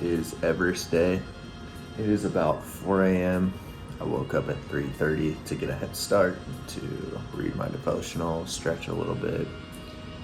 is Everest day. It is about 4 a.m. I woke up at 3:30 to get a head start, to read my devotional, stretch a little bit,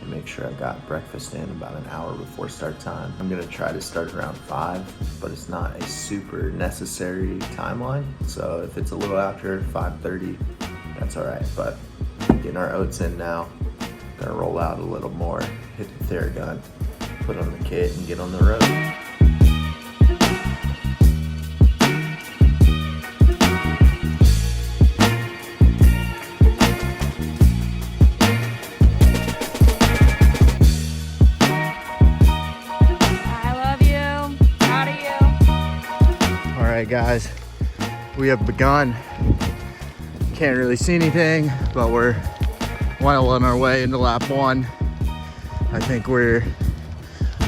and make sure I got breakfast in about an hour before start time. I'm gonna try to start around 5, but it's not a super necessary timeline. So if it's a little after 5:30, that's all right. But getting our oats in now. Gonna roll out a little more, hit the Theragun, put on the kit, and get on the road. I love you. Proud of you. All right, guys, we have begun. Can't really see anything, but we're well on our way into lap 1. I think we're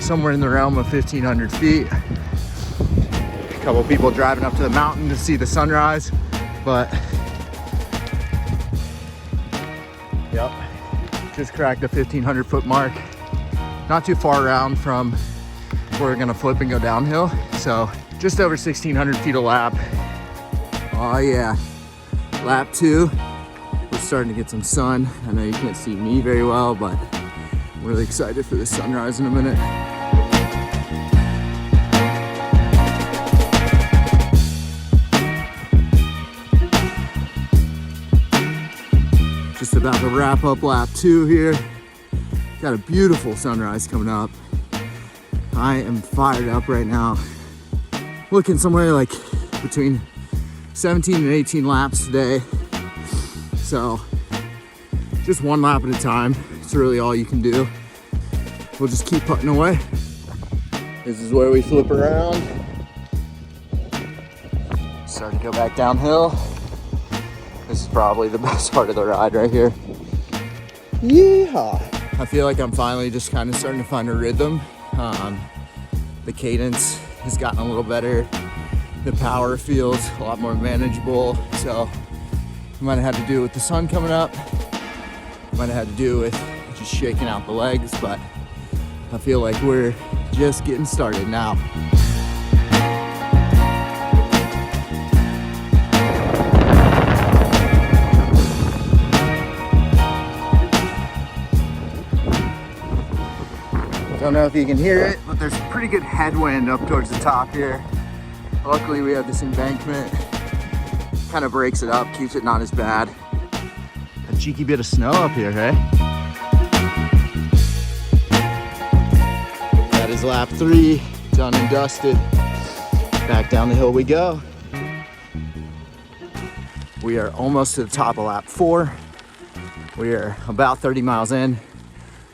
somewhere in the realm of 1,500 feet. A couple people driving up to the mountain to see the sunrise, but yep, just cracked the 1,500 foot mark. Not too far around from where we're gonna flip and go downhill. So just over 1,600 feet a lap. Oh yeah, lap 2. We're starting to get some sun. I know you can't see me very well, but I'm really excited for the sunrise in a minute. Just about to wrap up lap 2 here. Got a beautiful sunrise coming up. I am fired up right now. Looking somewhere like between 17 and 18 laps today. So just one lap at a time. It's really all you can do. We'll just keep putting away. This is where we flip around. Start to go back downhill. This is probably the best part of the ride right here. Yeehaw. I feel like I'm finally just kind of starting to find a rhythm. The cadence has gotten a little better. The power feels a lot more manageable. So might have had to do with the sun coming up. Might have had to do with just shaking out the legs, but I feel like we're just getting started now. Don't know if you can hear it, but there's a pretty good headwind up towards the top here. Luckily we have this embankment. Kind of breaks it up, keeps it not as bad. A cheeky bit of snow up here, hey? That is lap 3, done and dusted. Back down the hill we go. We are almost to the top of lap 4. We are about 30 miles in,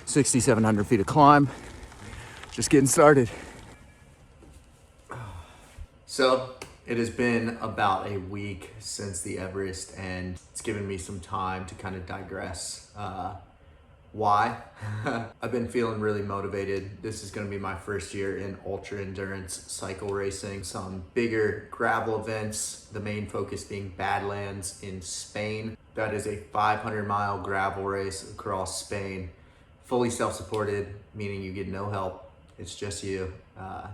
6,700 feet of climb. Just getting started. So, it has been about a week since the Everest, and it's given me some time to kind of digress. Why? I've been feeling really motivated. This is gonna be my first year in ultra endurance cycle racing. Some bigger gravel events, the main focus being Badlands in Spain. That is a 500-mile gravel race across Spain. Fully self-supported, meaning you get no help. It's just you.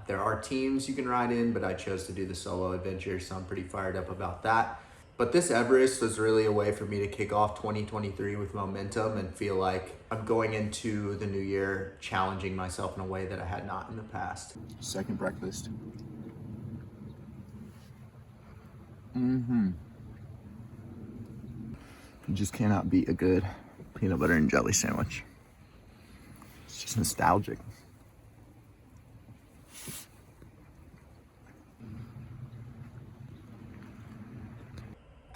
There are teams you can ride in, but I chose to do the solo adventure, so I'm pretty fired up about that. But this Everest was really a way for me to kick off 2023 with momentum and feel like I'm going into the new year challenging myself in a way that I had not in the past. Second breakfast. You just cannot beat a good peanut butter and jelly sandwich. It's just nostalgic.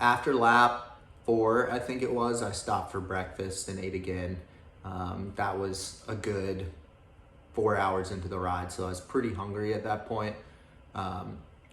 After lap 4, I think it was, I stopped for breakfast and ate again. That was a good 4 hours into the ride, so I was pretty hungry at that point. I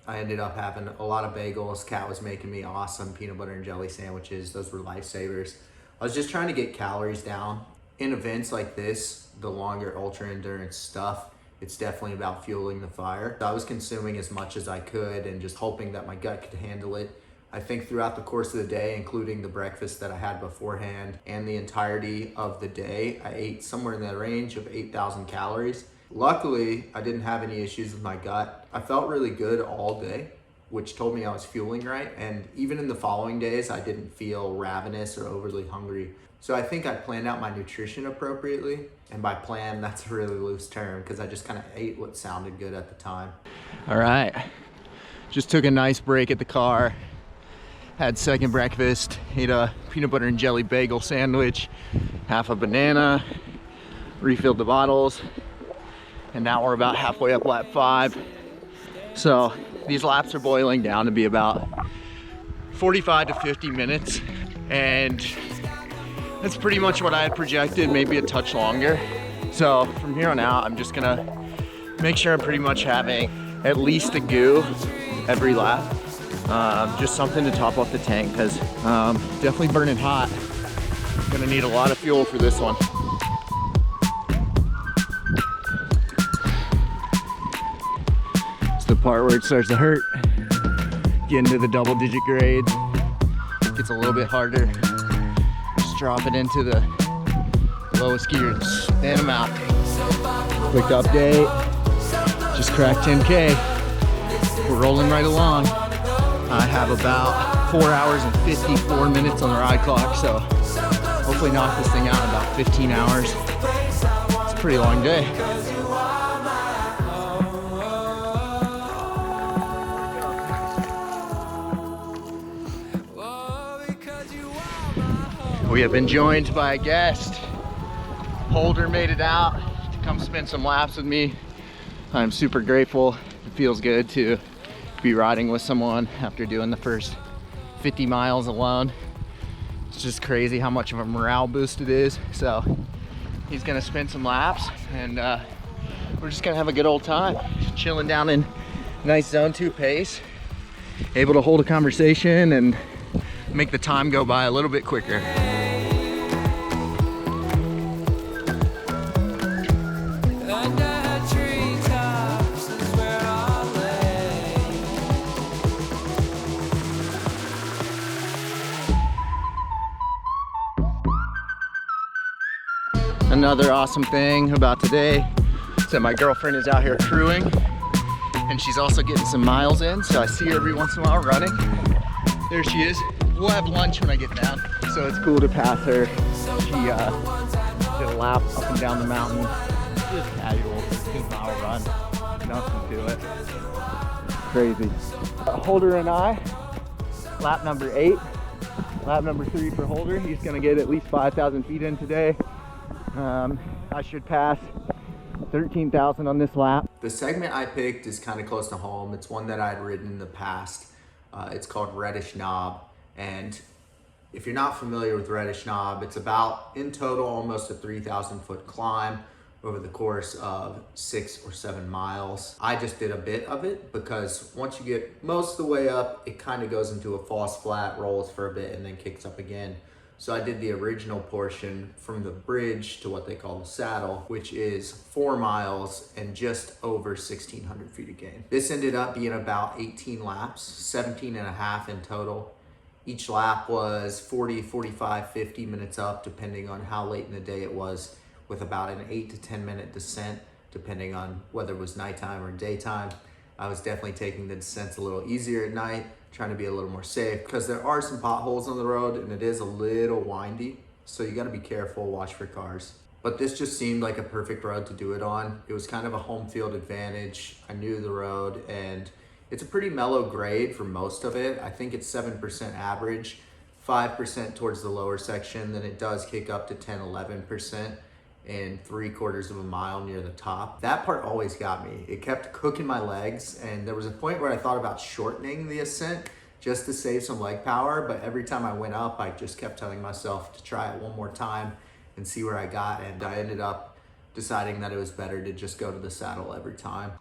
ended up having a lot of bagels. Kat was making me awesome peanut butter and jelly sandwiches. Those were lifesavers. I was just trying to get calories down. In events like this, the longer ultra endurance stuff, it's definitely about fueling the fire. I was consuming as much as I could and just hoping that my gut could handle it. I think throughout the course of the day, including the breakfast that I had beforehand and the entirety of the day, I ate somewhere in the range of 8,000 calories. Luckily, I didn't have any issues with my gut. I felt really good all day, which told me I was fueling right. And even in the following days, I didn't feel ravenous or overly hungry. So I think I planned out my nutrition appropriately. And by plan, that's a really loose term because I just kind of ate what sounded good at the time. All right, just took a nice break at the car. Had second breakfast, ate a peanut butter and jelly bagel sandwich, half a banana, refilled the bottles, and now we're about halfway up lap 5. So these laps are boiling down to be about 45 to 50 minutes, and that's pretty much what I had projected, maybe a touch longer. So from here on out, I'm just gonna make sure I'm pretty much having at least a goo every lap. Just something to top off the tank, because definitely burning hot. Gonna need a lot of fuel for this one. It's the part where it starts to hurt. Get into the double-digit grades. Gets a little bit harder. Just drop it into the lowest gear and stand them out. Quick update. Just cracked 10K. We're rolling right along. I have about 4 hours and 54 minutes on the ride clock, so hopefully knock this thing out in about 15 hours. It's a pretty long day. We have been joined by a guest. Holder made it out to come spend some laps with me. I'm super grateful. It feels good to be riding with someone after doing the first 50 miles alone. It's just crazy how much of a morale boost it is. So he's gonna spend some laps, and we're just gonna have a good old time, chilling down in nice zone 2 pace, able to hold a conversation and make the time go by a little bit quicker. Another awesome thing about today is that my girlfriend is out here crewing, and she's also getting some miles in, so I see her every once in a while running. There she is. We'll have lunch when I get down, so it's cool to pass her. She did a lap up and down the mountain. Just casual, 15-mile run. Nothing to it. Crazy. Holder and I, lap number 8. Lap number 3 for Holder. He's gonna get at least 5,000 feet in today. I should pass 13,000 on this lap. The segment I picked is kind of close to home. It's one that I'd ridden in the past. It's called Reddish Knob, and if you're not familiar with Reddish Knob, it's about, in total, almost a 3,000 foot climb over the course of 6 or 7 miles. I just did a bit of it because once you get most of the way up, it kind of goes into a false flat, rolls for a bit, and then kicks up again. So I did the original portion from the bridge to what they call the saddle, which is 4 miles and just over 1,600 feet of gain. This ended up being about 18 laps, 17 and a half in total. Each lap was 40, 45, 50 minutes up, depending on how late in the day it was, with about an 8 to 10 minute descent, depending on whether it was nighttime or daytime. I was definitely taking the descents a little easier at night, trying to be a little more safe, because there are some potholes on the road and it is a little windy, so you got to be careful, watch for cars. But this just seemed like a perfect road to do it on. It was kind of a home field advantage. I knew the road, and it's a pretty mellow grade for most of it. I think it's 7% average, 5% towards the lower section, then it does kick up to 10, 11% and 3/4 of a mile near the top. That part always got me. It kept cooking my legs, and there was a point where I thought about shortening the ascent just to save some leg power, but every time I went up, I just kept telling myself to try it one more time and see where I got, and I ended up deciding that it was better to just go to the saddle every time.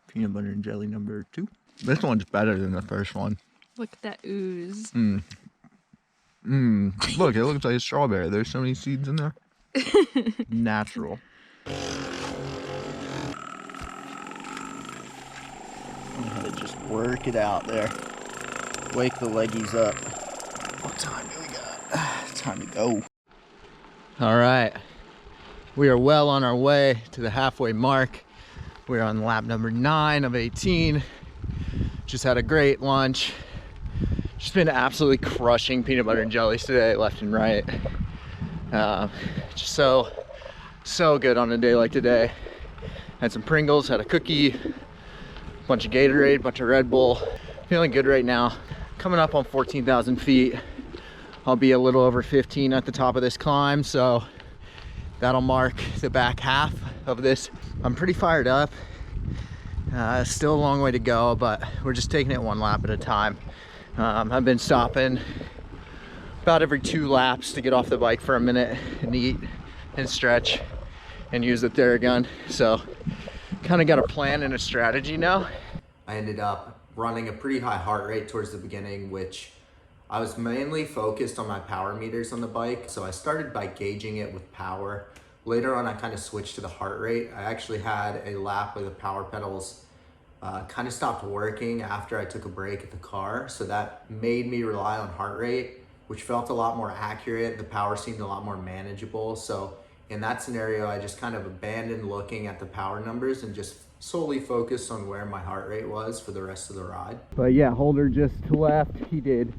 Peanut butter and jelly number 2. This one's better than the first one. Look at that ooze. Look, it looks like a strawberry. There's so many seeds in there. Natural. I'm gonna just work it out there. Wake the leggies up. What time do we got? Time to go. All right. We are well on our way to the halfway mark. We're on lap number 9 of 18. Just had a great lunch. Just been absolutely crushing peanut butter and jellies today, left and right. Just so good on a day like today. Had some Pringles, had a cookie, bunch of Gatorade, bunch of Red Bull. Feeling good right now. Coming up on 14,000 feet. I'll be a little over 15 at the top of this climb, so that'll mark the back half of this. I'm pretty fired up. Still a long way to go, but we're just taking it one lap at a time. I've been stopping about every 2 laps to get off the bike for a minute and eat and stretch and use the Theragun. So kind of got a plan and a strategy now. I ended up running a pretty high heart rate towards the beginning, which I was mainly focused on my power meters on the bike. So I started by gauging it with power. Later on, I kind of switched to the heart rate. I actually had a lap where the power pedals kind of stopped working after I took a break at the car. So that made me rely on heart rate, which felt a lot more accurate. The power seemed a lot more manageable. So in that scenario, I just kind of abandoned looking at the power numbers and just solely focused on where my heart rate was for the rest of the ride. But yeah, Holder just left. He did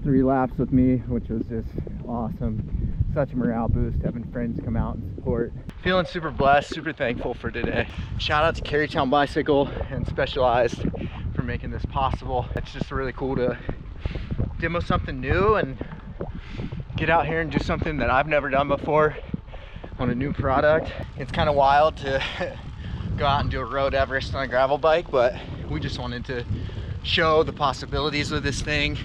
3 laps with me, which was just awesome. Such a morale boost, having friends come out and support. Feeling super blessed, super thankful for today. Shout out to Carytown Bicycle and Specialized for making this possible. It's just really cool to demo something new and get out here and do something that I've never done before on a new product. It's kind of wild to go out and do a road Everest on a gravel bike, but we just wanted to show the possibilities of this thing,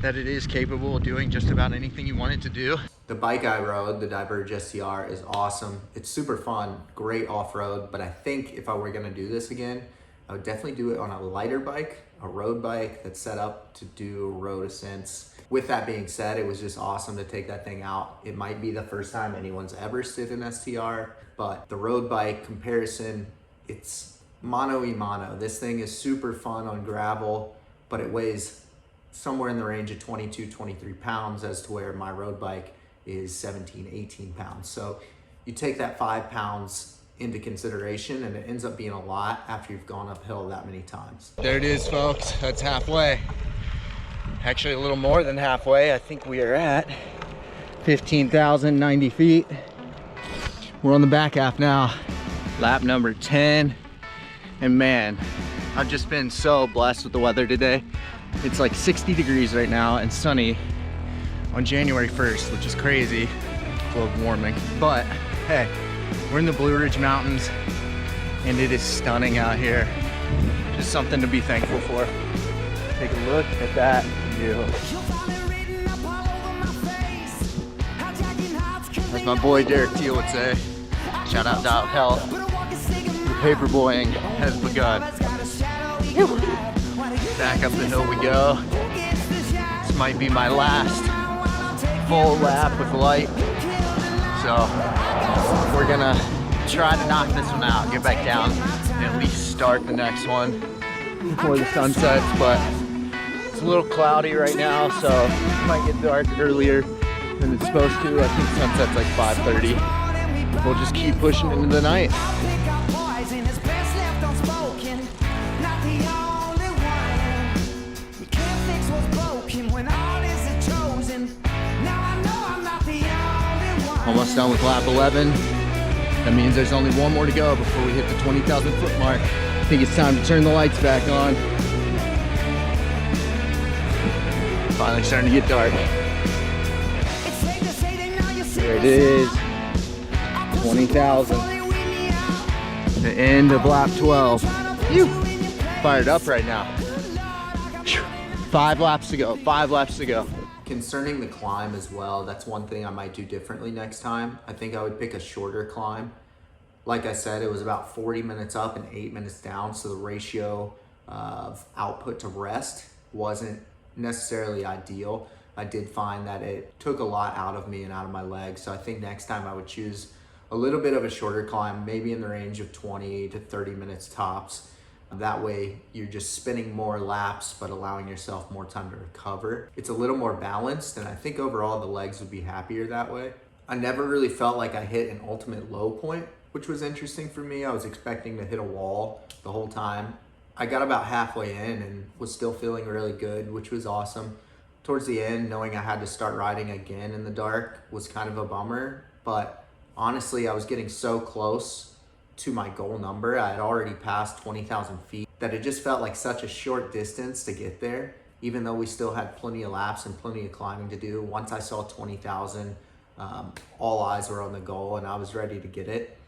that it is capable of doing just about anything you want it to do. The bike I rode, the Diverge STR, is awesome. It's super fun, great off-road, but I think if I were gonna do this again, I would definitely do it on a lighter bike, a road bike that's set up to do road ascents. With that being said, it was just awesome to take that thing out. It might be the first time anyone's ever stood an STR, but the road bike comparison, it's mano-a-mano. This thing is super fun on gravel, but it weighs somewhere in the range of 22, 23 pounds as to where my road bike is 17, 18 pounds. So you take that 5 pounds into consideration and it ends up being a lot after you've gone uphill that many times. There it is, folks. That's halfway. Actually a little more than halfway. I think we are at 15,090 feet. We're on the back half now. Lap number 10. And man, I've just been so blessed with the weather today. It's like 60 degrees right now and sunny on January 1st, which is crazy. Global warming. But hey, we're in the Blue Ridge Mountains and it is stunning out here. Just something to be thankful for. Take a look at that view. As my boy Derek Teal would say, shout out Dial Health. The paperboying has begun. Back up the hill we go. This might be my last full lap with light. So we're gonna try to knock this one out, get back down, and at least start the next one before the sun sets. But it's a little cloudy right now, so it might get dark earlier than it's supposed to. I think sunset's like 5:30. We'll just keep pushing into the night. Almost done with lap 11. That means there's only one more to go before we hit the 20,000 foot mark. I think it's time to turn the lights back on. Finally starting to get dark. There it is. 20,000. The end of lap 12. Phew. Fired up right now. 5 laps to go. 5 laps to go. Concerning the climb as well, that's one thing I might do differently next time. I think I would pick a shorter climb. Like I said, it was about 40 minutes up and 8 minutes down, so the ratio of output to rest wasn't necessarily ideal. I did find that it took a lot out of me and out of my legs, so I think next time I would choose a little bit of a shorter climb, maybe in the range of 20 to 30 minutes tops. That way you're just spinning more laps, but allowing yourself more time to recover. It's a little more balanced, and I think overall the legs would be happier that way. I never really felt like I hit an ultimate low point, which was interesting for me. I was expecting to hit a wall the whole time. I got about halfway in and was still feeling really good, which was awesome. Towards the end, knowing I had to start riding again in the dark was kind of a bummer, but honestly, I was getting so close to my goal number. I had already passed 20,000 feet that it just felt like such a short distance to get there, even though we still had plenty of laps and plenty of climbing to do. Once I saw 20,000, all eyes were on the goal and I was ready to get it.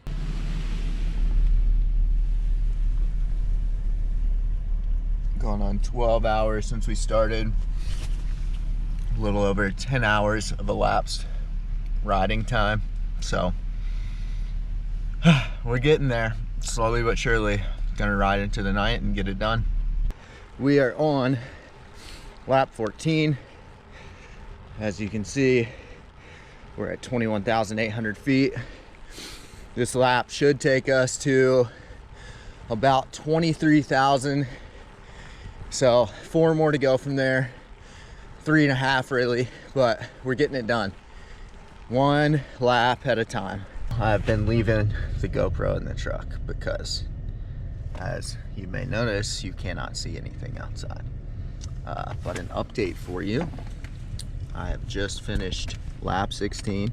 Going on 12 hours since we started. A little over 10 hours of elapsed riding time. So we're getting there slowly but surely. Gonna ride into the night and get it done. We are on lap 14. As you can see, we're at 21,800 feet. This lap should take us to about 23,000. So 4 more to go from there. 3.5 really, but we're getting it done. 1 lap at a time. I've been leaving the GoPro in the truck because, as you may notice, you cannot see anything outside. But an update for you. I have just finished lap 16.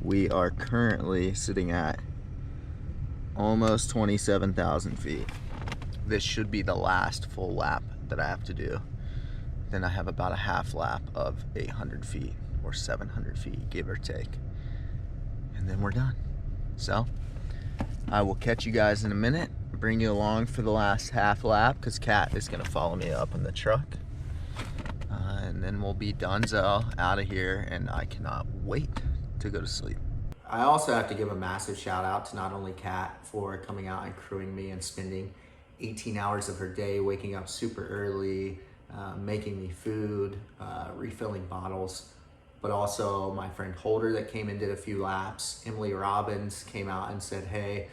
We are currently sitting at almost 27,000 feet. This should be the last full lap that I have to do. Then I have about a half lap of 800 feet or 700 feet, give or take. And then we're done. So I will catch you guys in a minute, bring you along for the last half lap because Kat is gonna follow me up in the truck. And then we'll be donezo out of here, and I cannot wait to go to sleep. I also have to give a massive shout out to not only Kat for coming out and crewing me and spending 18 hours of her day, waking up super early, making me food, refilling bottles, but also my friend Holder that came and did a few laps. Emily Robbins came out and said, hey,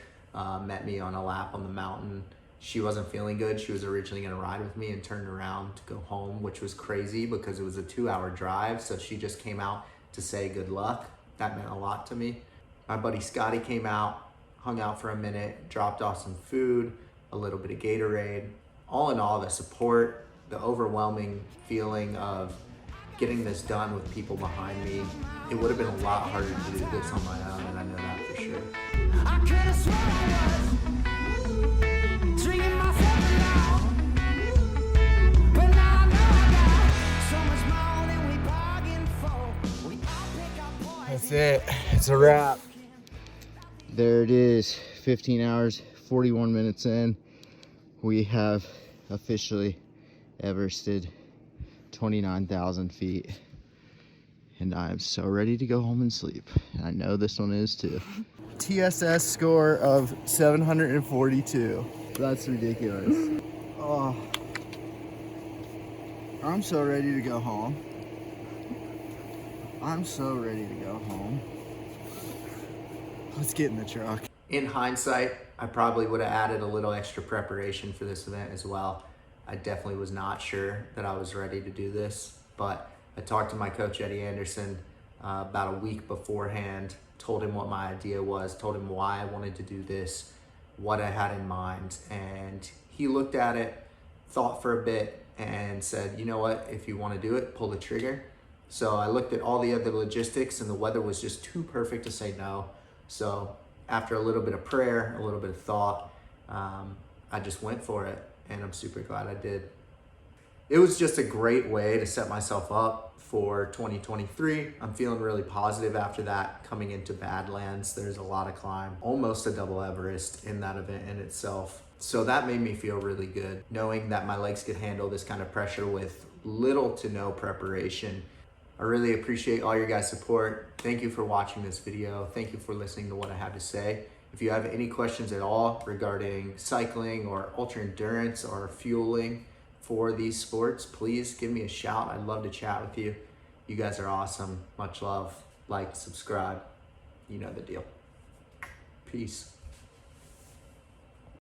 met me on a lap on the mountain. She wasn't feeling good. She was originally gonna ride with me and turned around to go home, which was crazy because it was a 2-hour drive. So she just came out to say good luck. That meant a lot to me. My buddy Scotty came out, hung out for a minute, dropped off some food, a little bit of Gatorade. All in all, the support, the overwhelming feeling of getting this done with people behind me. It would have been a lot harder to do this on my own, and I know that for sure. I could have sworn I was drinking myself along, but now I know I got so much more than we bargained for. We all pick our poison. That's it. It's a wrap. There it is. 15 hours, 41 minutes in. We have officially Everested 29,000 feet. And I am so ready to go home and sleep. And I know this one is too. TSS score of 742. That's ridiculous. Oh, I'm so ready to go home. I'm so ready to go home. Let's get in the truck. In hindsight, I probably would have added a little extra preparation for this event as well. I definitely was not sure that I was ready to do this, but I talked to my coach, Eddie Anderson, about a week beforehand, told him what my idea was, told him why I wanted to do this, what I had in mind, and he looked at it, thought for a bit, and said, you know what, if you want to do it, pull the trigger. So I looked at all the other logistics, and the weather was just too perfect to say no. So after a little bit of prayer, a little bit of thought, I just went for it, and I'm super glad I did. It was just a great way to set myself up for 2023. I'm feeling really positive after that. Coming into Badlands, there's a lot of climb, almost a double Everest in that event in itself. So that made me feel really good, knowing that my legs could handle this kind of pressure with little to no preparation. I really appreciate all your guys' support. Thank you for watching this video. Thank you for listening to what I have to say. If you have any questions at all regarding cycling or ultra endurance or fueling for these sports, please give me a shout. I'd love to chat with you. You guys are awesome. Much love. Like, subscribe. You know the deal. Peace.